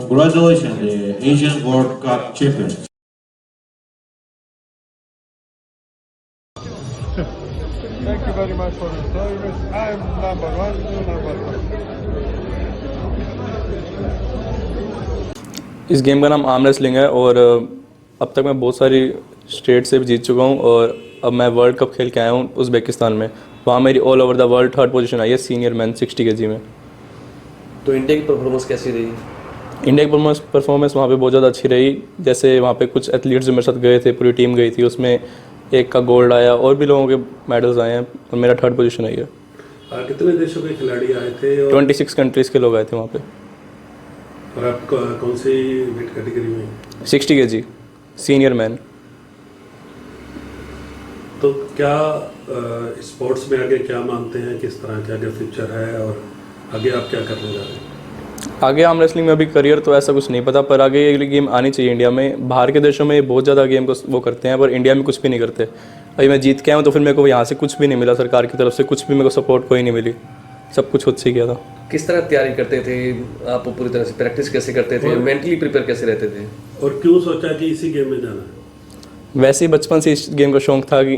Congratulations, the Asian World Cup champions. Thank you very much for the service. I'm number one, you number one. इस game का नाम arm wrestling है और अब तक मैं बहुत सारी स्टेट से भी जीत चुका हूँ और अब मैं वर्ल्ड कप खेल के आया हूँ उज़्बेकिस्तान में। वहाँ मेरी all over the world 3rd position आई है सीनियर मैन 60 kg में। तो इंडिया की परफॉर्मेंस कैसी रही? इंडिया की परफॉर्मेंस वहाँ पे बहुत ज़्यादा अच्छी रही। जैसे वहाँ पे कुछ एथलीट्स जो मेरे साथ गए थे, पूरी टीम गई थी, उसमें एक का गोल्ड आया और भी लोगों के मेडल्स आए हैं और मेरा 3rd पोजीशन आई है। कितने देशों के खिलाड़ी आए थे? 26 कंट्रीज़ के लोग आए थे वहाँ पे। और आप कौन सी वेट कैटेगरी में? 60 kg सीनियर मैन। तो क्या स्पोर्ट्स में आगे क्या मानते हैं, किस तरह का आगे फ्यूचर है और आगे आप क्या करने जा रहे हैं? आगे आर्म रेसलिंग में अभी करियर तो ऐसा कुछ नहीं पता, पर आगे ये गेम आनी चाहिए इंडिया में। बाहर के देशों में बहुत ज़्यादा गेम को वो करते हैं, पर इंडिया में कुछ भी नहीं करते। अभी मैं जीत के आया हूँ तो फिर मेरे को यहाँ से कुछ भी नहीं मिला, सरकार की तरफ से कुछ भी मेरे को सपोर्ट कोई नहीं मिली, सब कुछ खुद से किया था। किस तरह तैयारी करते थे आप? पूरी तरह से प्रैक्टिस कैसे करते थे? मेंटली प्रिपेयर कैसे रहते थे? और क्यों सोचा कि इसी गेम में जाना है? वैसे ही बचपन से इस गेम का शौक था कि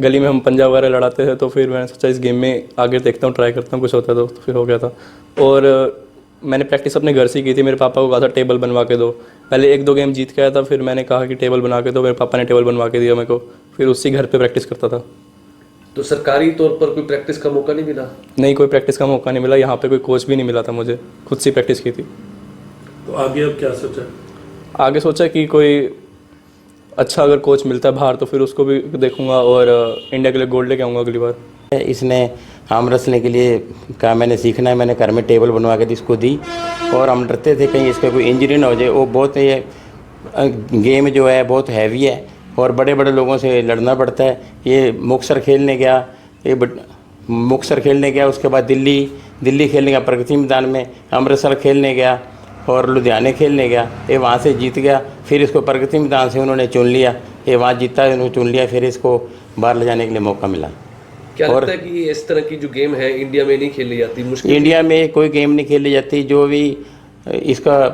गली में हम पंजा वगैरह लड़ाते थे, तो फिर मैंने सोचा इस गेम में आगे देखता हूँ, ट्राई करता हूँ, कुछ होता तो फिर हो गया था। और मैंने प्रैक्टिस अपने घर से ही की थी। मेरे पापा को कहा था टेबल बनवा के दो। पहले 1-2 गेम जीत के आया था, फिर मैंने कहा कि टेबल बना के दो, मेरे पापा ने टेबल बनवा के दिया मेरे को। फिर उसी घर पे प्रैक्टिस करता था। तो सरकारी तौर पर कोई प्रैक्टिस का मौका नहीं मिला? नहीं, कोई प्रैक्टिस का मौका नहीं मिला। यहाँ पे कोई कोच भी नहीं मिला था मुझे, खुद से प्रैक्टिस की थी। तो आगे अब क्या सोचा? आगे सोचा कि कोई अच्छा अगर कोच मिलता है बाहर तो फिर उसको भी देखूंगा और इंडिया के लिए गोल्ड लेके आऊँगा अगली बार। इसने आर्म रेसलिंग के लिए कहा मैंने सीखना है, मैंने घर में टेबल बनवा के इसको दी और हम डरते थे कहीं इसका कोई इंजरी ना हो जाए। वो बहुत ये गेम जो है बहुत हैवी है और बड़े बड़े लोगों से लड़ना पड़ता है। ये मुक्तसर खेलने गया, उसके बाद दिल्ली खेलने गया प्रगति मैदान में, अमृतसर खेलने गया और लुधियाने खेलने गया। ये वहाँ से जीत गया, फिर इसको प्रगति मैदान से उन्होंने चुन लिया, ये वहाँ जीता, उन्होंने चुन लिया, फिर इसको बाहर ले जाने के लिए मौका मिला। क्या लगता है कि इस तरह की जो गेम है इंडिया में नहीं खेली जाती? मुश्किल इंडिया में कोई गेम नहीं खेली जाती, जो भी इसका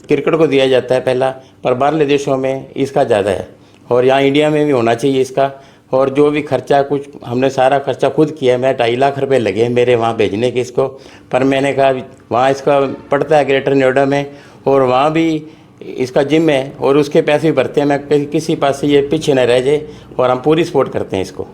क्रिकेट को दिया जाता है पहला, पर बाहरले देशों में इसका ज़्यादा है और यहाँ इंडिया में भी होना चाहिए इसका। और जो भी खर्चा कुछ हमने सारा खर्चा खुद किया, मैं 2.5 लाख रुपए लगे मेरे वहाँ भेजने के इसको। पर मैंने कहा वहाँ इसका पड़ता है ग्रेटर नोएडा में और वहाँ भी इसका जिम है और उसके पैसे भी भरते हैं। मैं किसी पास से ये पीछे न रह जाए और हम पूरी सपोर्ट करते हैं इसको।